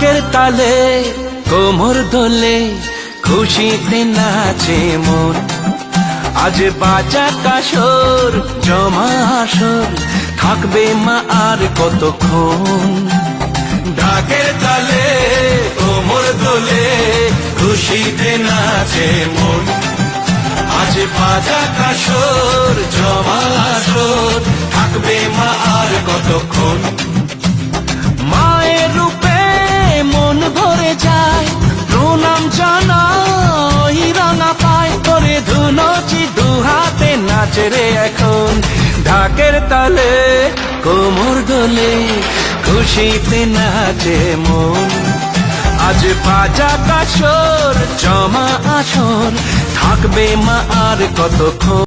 ঢাকের তালে কোমর দোলে খুশিতে নাচে মন। আজ বাজা কাসর জমা আসর থাকবে মা আর কতক্ষণ। ঢাকের তালে কোমর দোলে খুশিতে নাচে মন। আজ বাজা কাসর জমা আসর থাকবে মা আর কতক্ষণ। মায়ের রূপে মন ভরে যায়, প্রণাম জানাই রাঙা পায় করে ধুনচি দুহাতে নাচে রে এখন। ঢাকের তালে কোমর দোলে খুশিতে নাচে মন। আজ বাজা কাসর জমা আসর থাকবে মা আর কতক্ষণ।